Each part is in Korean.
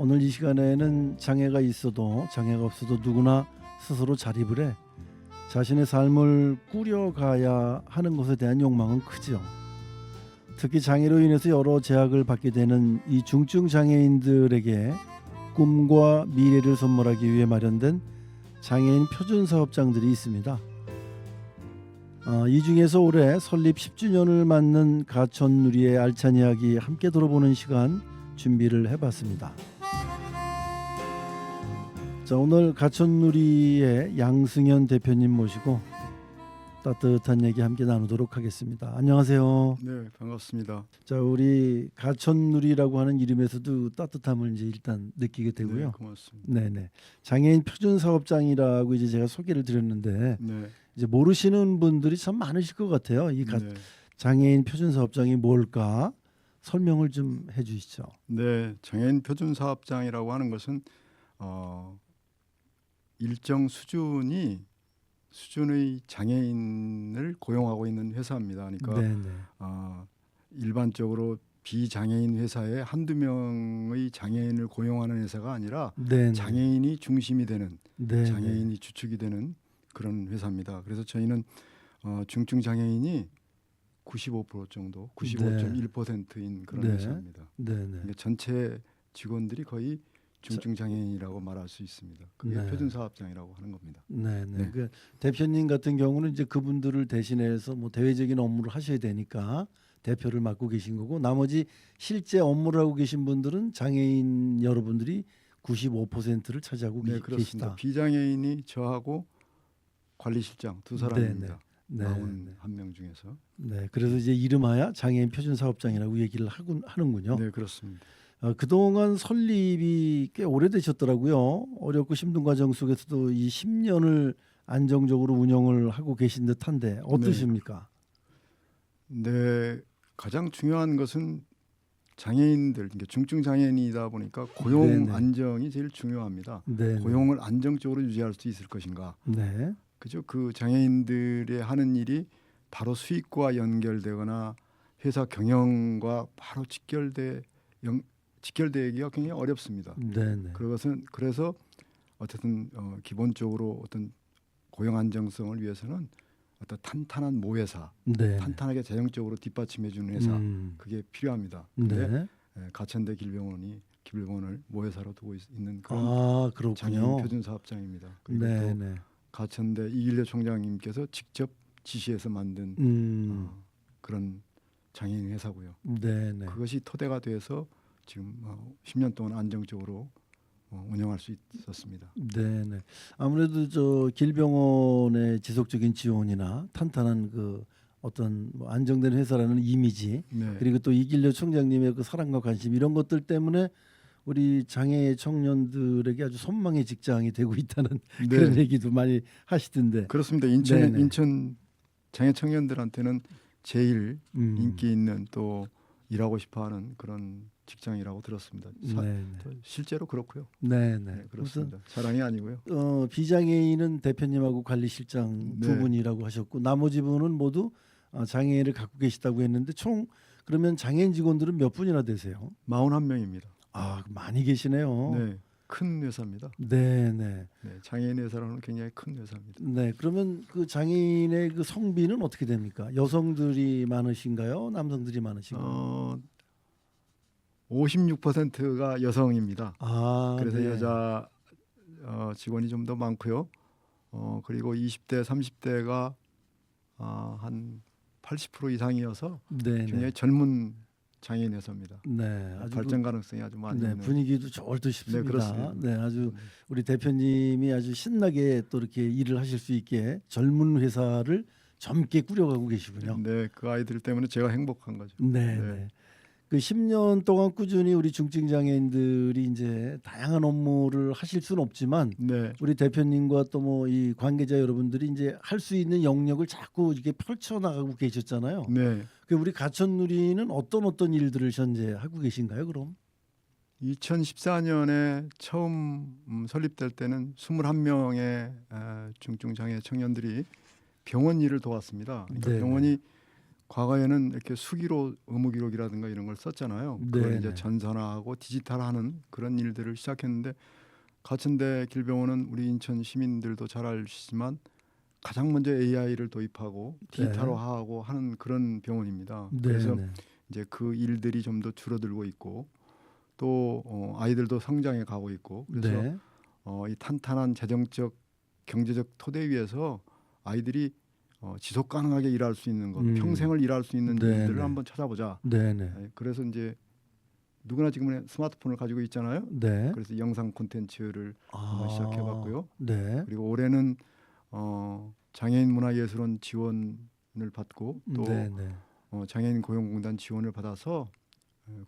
오늘 이 시간에는 장애가 있어도 장애가 없어도 누구나 스스로 자립을 해 자신의 삶을 꾸려가야 하는 것에 대한 욕망은 크죠. 특히 장애로 인해서 여러 제약을 받게 되는 이 중증 장애인들에게 꿈과 미래를 선물하기 위해 마련된 장애인 표준 사업장들이 있습니다. 이 중에서 올해 설립 10주년을 맞는 가천누리의 알찬 이야기 함께 들어보는 시간 준비를 해봤습니다. 자, 오늘 가천누리의 양승현 대표님 모시고 따뜻한 얘기 함께 나누도록 하겠습니다. 안녕하세요. 네, 반갑습니다. 자, 우리 가천누리라고 하는 이름에서도 따뜻함을 이제 일단 느끼게 되고요. 네, 고맙습니다. 네네. 장애인 표준 사업장이라고 이제 제가 소개를 드렸는데 네, 이제 모르시는 분들이 참 많으실 것 같아요. 이 네, 장애인 표준 사업장이 뭘까 설명을 좀 해주시죠. 네, 장애인 표준 사업장이라고 하는 것은 일정 수준의 장애인을 고용하고 있는 회사입니다. 그러니까 네네. 일반적으로 비장애인 회사에 한두 명의 장애인을 고용하는 회사가 아니라 네네. 장애인이 중심이 되는, 네네. 장애인이 주축이 되는 그런 회사입니다. 그래서 저희는 중증 장애인이 95% 정도, 95.1%인 그런 네. 회사입니다. 네네. 그러니까 전체 직원들이 거의 중증 장애인이라고 말할 수 있습니다. 그게 네. 표준 사업장이라고 하는 겁니다. 네네. 네. 그 대표님 같은 경우는 이제 그분들을 대신해서 뭐 대외적인 업무를 하셔야 되니까 대표를 맡고 계신 거고, 나머지 실제 업무를 하고 계신 분들은 장애인 여러분들이 95%를 차지하고 네, 그렇습니다. 계시다. 비장애인이 저하고 관리실장 두 사람입니다. 네. 41명 중에서. 네. 그래서 이제 이름하여 장애인 표준 사업장이라고 얘기를 하는군요. 네, 그렇습니다. 그동안 설립이 꽤 오래되셨더라고요. 어렵고 힘든 과정 속에서도 이 10년을 안정적으로 운영을 하고 계신 듯한데 어떠십니까? 네, 가장 중요한 것은 장애인들, 그러니까 중증 장애인이다 보니까 고용 네네. 안정이 제일 중요합니다. 네. 고용을 안정적으로 유지할 수 있을 것인가. 네. 그죠? 그 장애인들의 하는 일이 바로 수익과 연결되거나 회사 경영과 바로 직결되기가 굉장히 어렵습니다. 네. 그래서 어쨌든 기본적으로 어떤 고용 안정성을 위해서는 어떤 탄탄한 모회사, 네. 탄탄하게 재정적으로 뒷받침해주는 회사, 그게 필요합니다. 근데 네. 가천대 길병원을 모회사로 두고 있는 그런 그렇군요. 장애인 표준 사업장입니다. 그리고 또 네. 가천대 이길래 총장님께서 직접 지시해서 만든 그런 장애인 회사고요. 네. 그것이 토대가 돼서 지금 10년 동안 안정적으로 운영할 수 있었습니다. 네. 아무래도 저 길병원의 지속적인 지원이나 탄탄한 그 어떤 뭐 안정된 회사라는 이미지, 네. 그리고 또 이길려 총장님의 그 사랑과 관심, 이런 것들 때문에 우리 장애 청년들에게 아주 선망의 직장이 되고 있다는 그런 얘기도 많이 하시던데. 그렇습니다. 네네. 인천 장애 청년들한테는 제일 인기 있는 또 일하고 싶어하는 그런 직장이라고 들었습니다. 실제로 그렇고요. 네. 그렇습니다. 자랑이 아니고요. 비장애인은 대표님하고 관리실장 두 분이라고 하셨고, 나머지 분은 모두 장애인을 갖고 계시다고 했는데 총 그러면 장애인 직원들은 몇 분이나 되세요? 41명입니다. 많이 계시네요. 네, 큰 회사입니다. 네. 장애인 회사로는 굉장히 큰 회사입니다. 네, 그러면 그 장애인의 그 성비는 어떻게 됩니까? 여성들이 많으신가요? 남성들이 많으신가요? 56%가 여성입니다. 그래서 네. 여자 직원이 좀 더 많고요. 그리고 20대, 30대가 한 80% 이상이어서 굉장히 젊은 장애인 회사입니다. 네, 아주 발전 가능성이 아주 많이 있는. 분위기도 좋을 듯 싶습니다. 네, 그렇습니다. 네, 아주 우리 대표님이 아주 신나게 또 이렇게 일을 하실 수 있게 젊은 회사를 젊게 꾸려가고 계시군요. 네, 그 아이들 때문에 제가 행복한 거죠. 네. 그 10년 동안 꾸준히 우리 중증 장애인들이 이제 다양한 업무를 하실 수는 없지만 우리 대표님과 또 뭐 이 관계자 여러분들이 이제 할 수 있는 영역을 자꾸 이렇게 펼쳐 나가고 계셨잖아요. 네. 그 우리 가천누리는 어떤 일들을 현재 하고 계신가요? 그럼 2014년에 처음 설립될 때는 21명의 중증 장애 청년들이 병원 일을 도왔습니다. 그러니까 병원이 과거에는 이렇게 수기로 의무 기록이라든가 이런 걸 썼잖아요. 그걸 네네. 이제 전산화하고 디지털화하는 그런 일들을 시작했는데 가천대 길병원은 우리 인천 시민들도 잘 아시지만 가장 먼저 AI를 도입하고 디지털화하고 하는 그런 병원입니다. 그래서 네네. 이제 그 일들이 좀 더 줄어들고 있고 또 아이들도 성장해 가고 있고 그래서 네. 이 탄탄한 재정적 경제적 토대 위에서 아이들이 지속 가능하게 일할 수 있는 것, 평생을 일할 수 있는 네네. 일들을 한번 찾아보자. 네네. 그래서 이제 누구나 지금 스마트폰을 가지고 있잖아요. 네. 그래서 영상 콘텐츠를 한번 시작해봤고요. 네. 그리고 올해는 장애인 문화예술원 지원을 받고 또 네네. 장애인 고용공단 지원을 받아서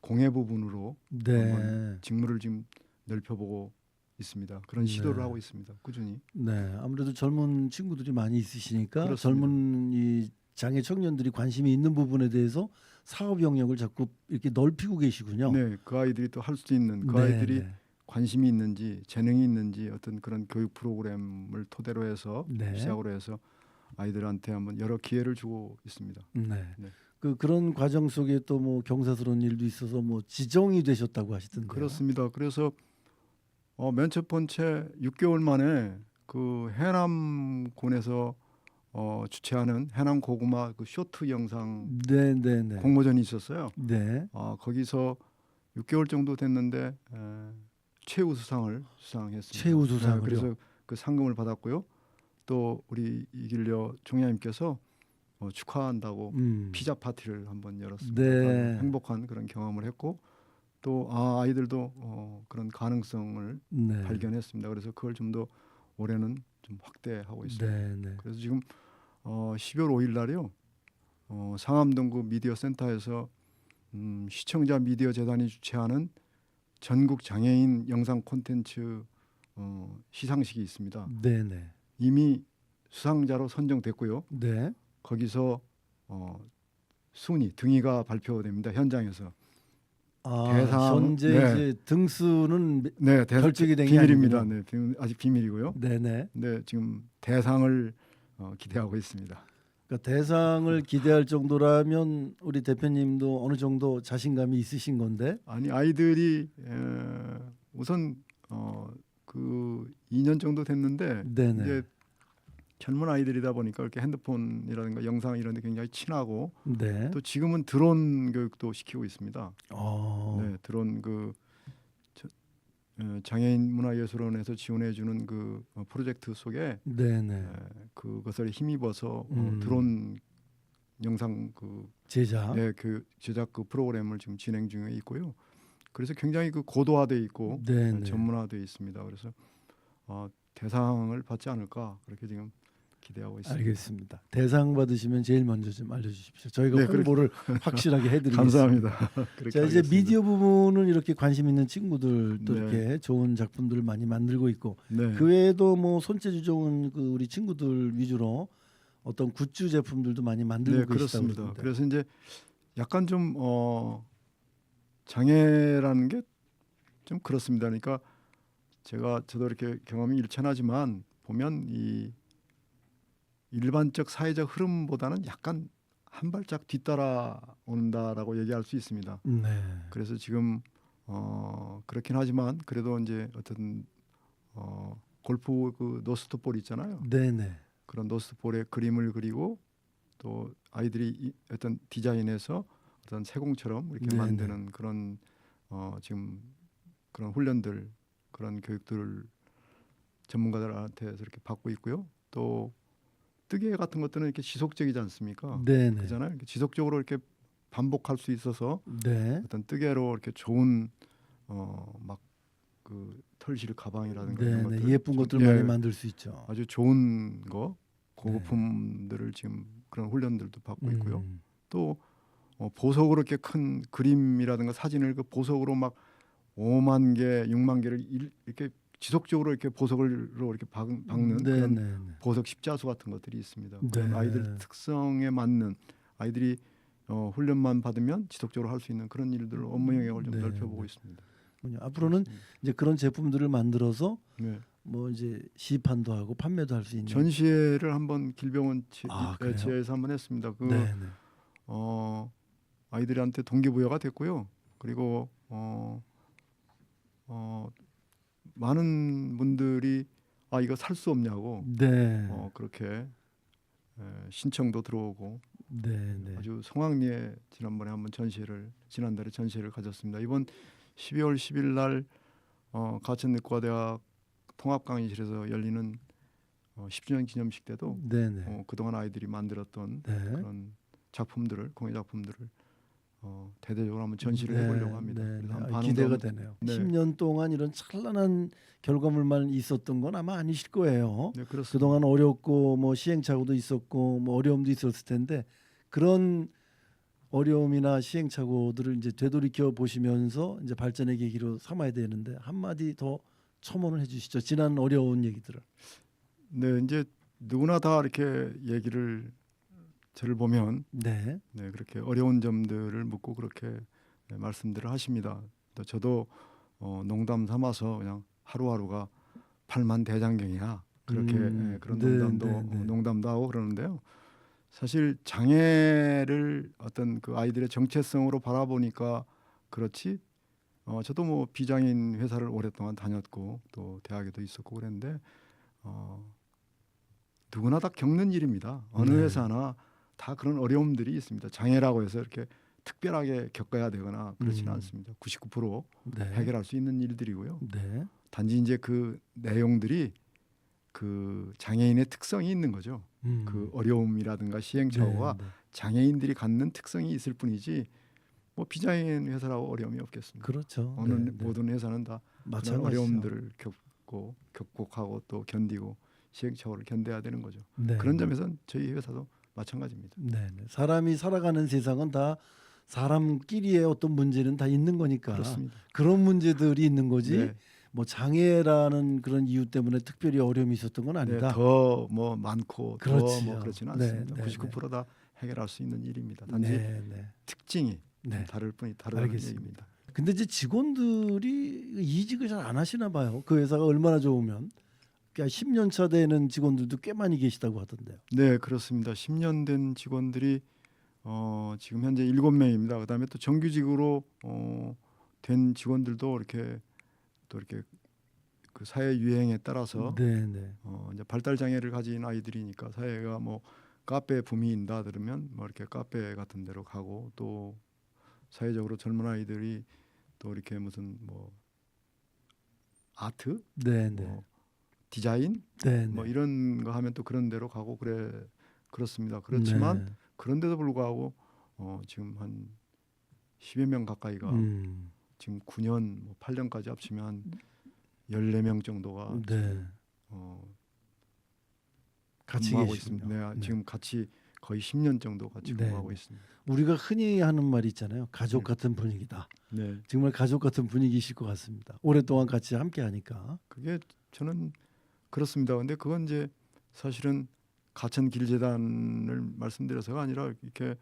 공예 부분으로 네. 한번 직무를 좀 넓혀보고 있습니다. 그런 시도를 네. 하고 있습니다. 꾸준히. 네. 아무래도 젊은 친구들이 많이 있으시니까 그렇습니다. 젊은 이 장애 청년들이 관심이 있는 부분에 대해서 사업 영역을 자꾸 이렇게 넓히고 계시군요. 네, 그 아이들이 또 할 수 있는 그 네, 아이들이 네. 관심이 있는지 재능이 있는지 어떤 그런 교육 프로그램을 토대로 해서 네. 시작으로 해서 아이들한테 한번 여러 기회를 주고 있습니다. 네. 네. 그런 과정 속에 또 뭐 경사스러운 일도 있어서 뭐 지정이 되셨다고 하시던데요. 그렇습니다. 그래서 맨 첫 번째 6개월 만에 그 해남군에서 주최하는 해남 고구마 그 쇼트 영상 네, 네, 네. 공모전이 있었어요. 네. 거기서 6개월 정도 됐는데 최우수상을 수상했습니다. 최우수상을요? 그래서 그 상금을 받았고요. 또 우리 이길려 총장님께서 축하한다고 피자 파티를 한번 열었습니다. 네. 아주 행복한 그런 경험을 했고 또 아이들도 그런 가능성을 네. 발견했습니다. 그래서 그걸 좀 더 올해는 좀 확대하고 있습니다. 네, 네. 그래서 지금 12월 5일 날이요. 상암동구 미디어 센터에서 시청자 미디어 재단이 주최하는 전국 장애인 영상 콘텐츠 시상식이 있습니다. 네, 네. 이미 수상자로 선정됐고요. 네. 거기서 순위 등위가 발표됩니다. 현장에서. 현재 네. 이제 등수는 네, 결정이 된 게 비밀입니다. 아니군요. 네, 아직 비밀이고요. 네, 네. 네, 지금 대상을 기대하고 있습니다. 그러니까 대상을 기대할 정도라면 우리 대표님도 어느 정도 자신감이 있으신 건데. 아니 아이들이 우선 그 2년 정도 됐는데 네네. 이제 젊은 아이들이다 보니까 이렇게 핸드폰이라든가 영상 이런 데 굉장히 친하고 네. 또 지금은 드론 교육도 시키고 있습니다. 어. 네, 드론 장애인 문화예술원에서 지원해주는 그 프로젝트 속에 네네. 그것을 힘입어서 드론 영상 제작. 네, 그 제작 그 프로그램을 지금 진행 중에 있고요. 그래서 굉장히 그 고도화돼 있고 네네. 전문화돼 있습니다. 그래서 대상을 받지 않을까 그렇게 지금 기대하고 있습니다. 알겠습니다. 대상 받으시면 제일 먼저 좀 알려주십시오. 저희가 네, 홍보를 확실하게 해드리겠습니다. 감사합니다. 그렇게 자, 이제 하겠습니다. 미디어 부분은 이렇게 관심 있는 친구들도 네. 이렇게 좋은 작품들을 많이 만들고 있고 네. 그 외에도 뭐 손재주 좋은 그 우리 친구들 위주로 어떤 굿즈 제품들도 많이 만들고 네, 계시다고 그렇습니다. 그러던데. 그래서 이제 약간 좀 장애라는 게 좀 그렇습니다. 그러니까 저도 이렇게 경험이 일천하지만 보면 이 일반적 사회적 흐름보다는 약간 한 발짝 뒤따라 온다라고 얘기할 수 있습니다. 네. 그래서 지금 그렇긴 하지만 그래도 이제 어떤 골프 그 노스트볼 있잖아요. 네네. 그런 노스트볼에 그림을 그리고 또 아이들이 어떤 디자인해서 어떤 세공처럼 이렇게 네네. 만드는 그런 지금 그런 훈련들 그런 교육들을 전문가들한테서 이렇게 받고 있고요. 또 뜨개 같은 것들은 이렇게 지속적이지 않습니까? 네네. 그잖아요. 이렇게 지속적으로 이렇게 반복할 수 있어서 네. 어떤 뜨개로 이렇게 좋은 막 그 털실 가방이라든가 이런 네네. 것들 예쁜 좀, 것들 예, 많이 만들 수 있죠. 아주 좋은 거 고급품들을 지금 그런 훈련들도 받고 있고요. 또 보석으로 이렇게 큰 그림이라든가 사진을 그 보석으로 막 5만 개, 6만 개를 이렇게 지속적으로 이렇게 보석으로 이렇게 박는 그런 네네. 보석 십자수 같은 것들이 있습니다. 네. 그런 아이들 특성에 맞는 아이들이 훈련만 받으면 지속적으로 할 수 있는 그런 일들을 업무 영역을 좀 네, 넓혀보고 네. 있습니다. 앞으로는 그렇습니다. 이제 그런 제품들을 만들어서 네. 뭐 이제 시판도 하고 판매도 할 수 있는. 전시회를 한번 길병원 그래요? 지하에서 한번 했습니다. 그 네네. 아이들한테 동기부여가 됐고요. 그리고 많은 분들이 이거 살 수 없냐고 네. 그렇게 신청도 들어오고 네, 네. 아주 성황리에 지난번에 한번 지난달에 전시회를 가졌습니다. 이번 12월 10일 날 가천의과대학 통합강의실에서 열리는 10주년 기념식 때도 네, 네. 그동안 아이들이 만들었던 네. 그런 작품들을 공예 작품들을 대대적으로 한번 전시를 네, 해보려고 합니다. 네, 그래서 네. 한번 아, 반응도 기대가 한번- 되네요. 네. 10년 동안 이런 찬란한 결과물만 있었던 건 아마 아니실 거예요. 네, 그렇습니다. 그동안 어렵고 뭐 시행착오도 있었고 뭐 어려움도 있었을 텐데 그런 어려움이나 시행착오들을 이제 되돌이켜 보시면서 이제 발전의 계기로 삼아야 되는데 한마디 더 첨언을 해주시죠. 지난 어려운 얘기들을. 네, 이제 누구나 다 이렇게 얘기를 저를 보면 네, 그렇게 어려운 점들을 묻고 그렇게 말씀들을 하십니다. 또 저도 농담 삼아서 그냥 하루하루가 팔만대장경이야 그렇게 그런 네, 농담도 네, 네. 농담도 하고 그러는데요. 사실 장애를 어떤 그 아이들의 정체성으로 바라보니까 그렇지. 저도 뭐 비장애인 회사를 오랫동안 다녔고 또 대학에도 있었고 그랬는데 누구나 다 겪는 일입니다. 어느 네. 회사나 다 그런 어려움들이 있습니다. 장애라고 해서 이렇게 특별하게 겪어야 되거나 그렇지는 않습니다. 99% 네. 해결할 수 있는 일들이고요. 네. 단지 이제 그 내용들이 그 장애인의 특성이 있는 거죠. 그 어려움이라든가 시행착오가 네, 네. 장애인들이 갖는 특성이 있을 뿐이지 뭐 비장애인 회사라고 어려움이 없겠습니다. 그렇죠. 어느 네, 네. 모든 회사는 다 그런 마찬가지죠. 어려움들을 겪고 극복하고 또 견디고 시행착오를 견뎌야 되는 거죠. 네, 그런 네. 점에서는 저희 회사도 마찬가지입니다. 네, 네. 사람이 살아가는 세상은 다 사람끼리의 어떤 문제는 다 있는 거니까 그렇습니다. 그런 문제들이 있는 거지. 네. 뭐 장애라는 그런 이유 때문에 특별히 어려움이 있었던 건 아니다. 더 뭐 많고 더 그렇지요. 뭐 그렇지는 네, 않습니다. 네, 99%다 해결할 수 있는 일입니다. 단지 네, 네. 특징이 네. 다르다는 알겠습니다. 얘기입니다. 근데 이제 직원들이 이직을 잘 안 하시나 봐요. 그 회사가 얼마나 좋으면. 그러니까 10년 차 되는 직원들도 꽤 많이 계시다고 하던데요. 네, 그렇습니다. 10년 된 직원들이 지금 현재 7명입니다. 그다음에 또 정규직으로 된 직원들도 이렇게 그 사회 유행에 따라서 네, 네. 이제 발달 장애를 가진 아이들이니까 사회가 뭐 카페 붐이 인다 들으면 뭐 이렇게 카페 같은 데로 가고 또 사회적으로 젊은 아이들이 또 이렇게 무슨 뭐 아트, 네, 네. 뭐 디자인 네, 뭐 네. 이런 거 하면 또 그런 데로 가고 그렇습니다. 그렇지만 네. 그런데도 불구하고 지금 한 10여 명 가까이가 지금 9년, 뭐 8년까지 합치면 한 14명 정도가 네. 같이 근무하고 계시군요. 있습니다. 네, 네. 지금 같이 거의 10년 정도 같이 네, 근무하고 네. 있습니다. 우리가 흔히 하는 말이 있잖아요. 가족 네. 같은 분위기다. 네, 정말 가족 같은 분위기이실 것 같습니다. 오랫동안 같이 함께 하니까. 그게 저는 그렇습니다. 근데 그건 이제 사실은 가천길재단을 말씀드려서가 아니라 이렇게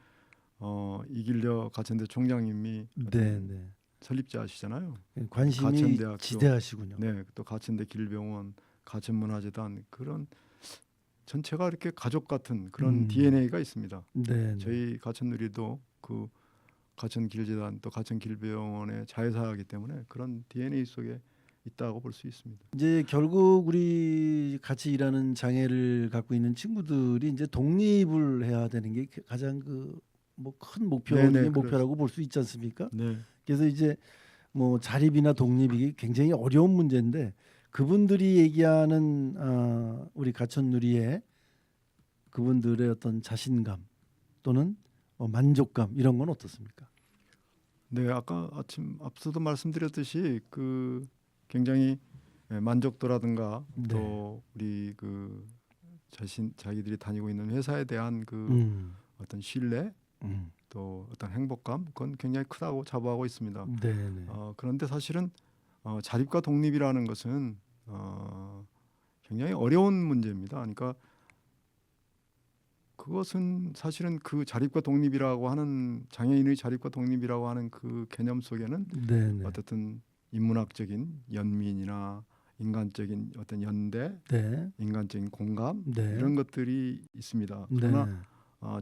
이길려 가천대 총장님이 네, 네. 설립자시잖아요. 관심이 가천대학교. 지대하시군요. 네, 또 가천대 길병원, 가천문화재단 그런 전체가 이렇게 가족 같은 그런 DNA가 있습니다. 네, 네. 저희 가천누리도 그 가천길재단 또 가천길병원의 자회사이기 때문에 그런 DNA 속에 있다고 볼 수 있습니다. 이제 결국 우리 같이 일하는 장애를 갖고 있는 친구들이 이제 독립을 해야 되는 게 가장 그 뭐 큰 목표 네네, 중에 목표라고 볼 수 있지 않습니까? 네, 그래서 이제 뭐 자립이나 독립이 굉장히 어려운 문제인데 그분들이 얘기하는 우리 가천누리의 그분들의 어떤 자신감 또는 만족감 이런 건 어떻습니까? 네, 아까 앞서도 말씀드렸듯이 그 굉장히 만족도라든가 네. 또 우리 그 자기들이 다니고 있는 회사에 대한 그 어떤 신뢰 또 어떤 행복감 그건 굉장히 크다고 자부하고 있습니다. 네, 네. 그런데 사실은 자립과 독립이라는 것은 굉장히 어려운 문제입니다. 그러니까 그것은 사실은 그 자립과 독립이라고 하는 장애인의 자립과 독립이라고 하는 그 개념 속에는 네, 네. 어떻든 인문학적인 연민이나 인간적인 어떤 연대, 네. 인간적인 공감 네. 이런 것들이 있습니다. 네. 그러나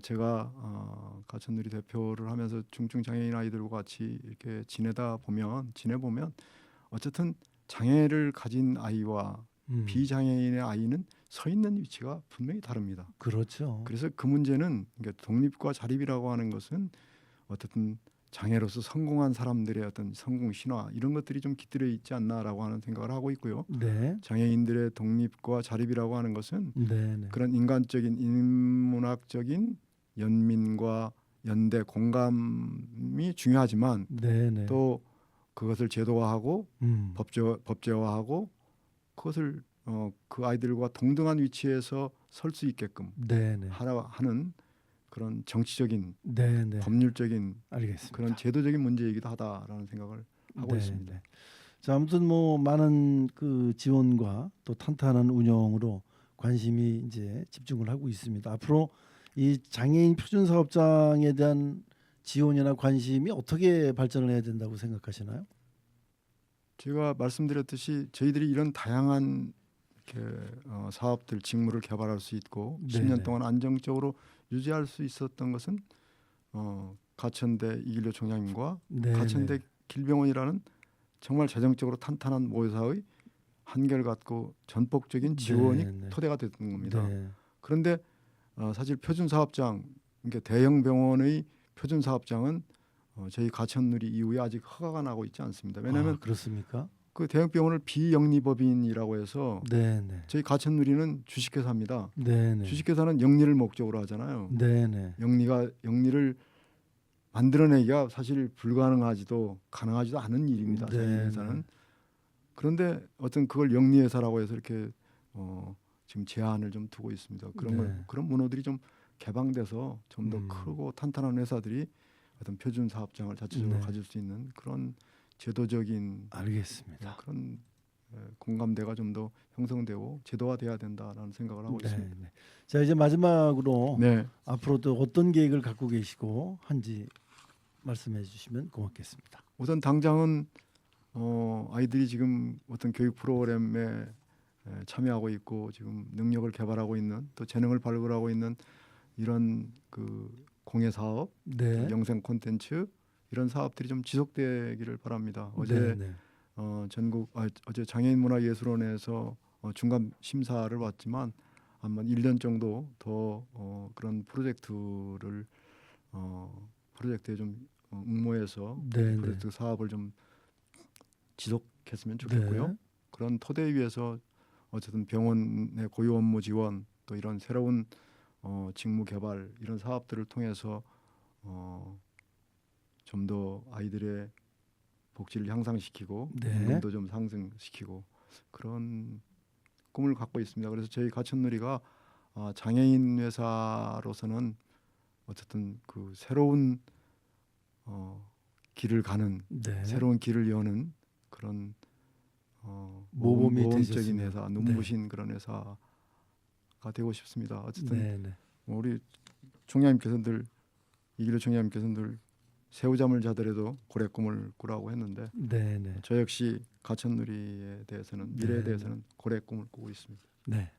제가 가천누리 대표를 하면서 중증 장애인 아이들과 같이 이렇게 지내보면 어쨌든 장애를 가진 아이와 비장애인의 아이는 서 있는 위치가 분명히 다릅니다. 그렇죠. 그래서 그 문제는 그러니까 독립과 자립이라고 하는 것은 어쨌든 장애로서 성공한 사람들의 어떤 성공 신화 이런 것들이 좀 깃들여 있지 않나라고 하는 생각을 하고 있고요. 네. 장애인들의 독립과 자립이라고 하는 것은 네. 네. 그런 인간적인 인문학적인 연민과 연대 공감이 중요하지만 네. 네. 또 그것을 제도화하고 법제화하고 그것을 그 아이들과 동등한 위치에서 설 수 있게끔 네. 네. 하는 그런 정치적인 네. 네. 법률적인 알겠습니다. 그런 제도적인 문제이기도 하다라는 생각을 하고 네, 있습니다. 네. 자, 아무튼 뭐 많은 그 지원과 또 탄탄한 운영으로 관심이 이제 집중을 하고 있습니다. 앞으로 이 장애인 표준 사업장에 대한 지원이나 관심이 어떻게 발전을 해야 된다고 생각하시나요? 제가 말씀드렸듯이 저희들이 이런 다양한 이렇게 사업들 직무를 개발할 수 있고 네네. 10년 동안 안정적으로 유지할 수 있었던 것은 가천대 이길료 총장님과 네네. 가천대 길병원이라는 정말 재정적으로 탄탄한 모회사의 한결같고 전폭적인 지원이 네네. 토대가 됐던 겁니다. 네. 그런데 사실 표준 사업장, 그러니까 대형 병원의 표준 사업장은 저희 가천누리 이후에 아직 허가가 나고 있지 않습니다. 왜냐하면 그렇습니까? 그 대형 병원을 비영리법인이라고 해서 네네. 저희 가천누리는 주식회사입니다. 네네. 주식회사는 영리를 목적으로 하잖아요. 네네. 영리를 만들어내기가 사실 불가능하지도 가능하지도 않은 일입니다. 저희 네네. 회사는. 그런데 어떤 그걸 영리회사라고 해서 이렇게 지금 제한을 좀 두고 있습니다. 네. 그런 문호들이 좀 개방돼서 좀 더 크고 탄탄한 회사들이 어떤 표준 사업장을 자체적으로 네. 가질 수 있는 그런 제도적인 알겠습니다. 그런 공감대가 좀 더 형성되고 제도화돼야 된다라는 생각을 하고 있습니다. 네. 자, 이제 마지막으로 네, 앞으로도 어떤 계획을 갖고 계시고 한지 말씀해 주시면 고맙겠습니다. 우선 당장은 아이들이 지금 어떤 교육 프로그램에 참여하고 있고 지금 능력을 개발하고 있는 또 재능을 발굴하고 있는 이런 그 공예 사업, 네. 영상 콘텐츠 이런 사업들이 좀 지속되기를 바랍니다. 네, 네. 어제 장애인문화예술원에서 중간 심사를 받지만 아마 1년 정도 더 그런 프로젝트에 좀 응모해서 네, 프로젝트 사업을 좀 지속했으면 좋겠고요. 네. 그런 토대 위에서 어쨌든 병원의 고유 업무 지원 또 이런 새로운 직무 개발 이런 사업들을 통해서 좀 더 아이들의 복지를 향상시키고 네. 임금도 좀 상승시키고 그런 꿈을 갖고 있습니다. 그래서 저희 가천누리가 장애인 회사로서는 어쨌든 그 새로운 길을 가는 네. 새로운 길을 여는 그런 모범이 모범적인 되셨으면. 회사, 눈부신 그런 회사가 되고 싶습니다. 어쨌든 네, 네. 우리 총장님께서들 이길호 총장님께서들 새우잠을 자더라도 고래 꿈을 꾸라고 했는데 네, 네. 저 역시 가천누리에 대해서는 미래에 네, 대해서는 고래 꿈을 꾸고 있습니다. 네.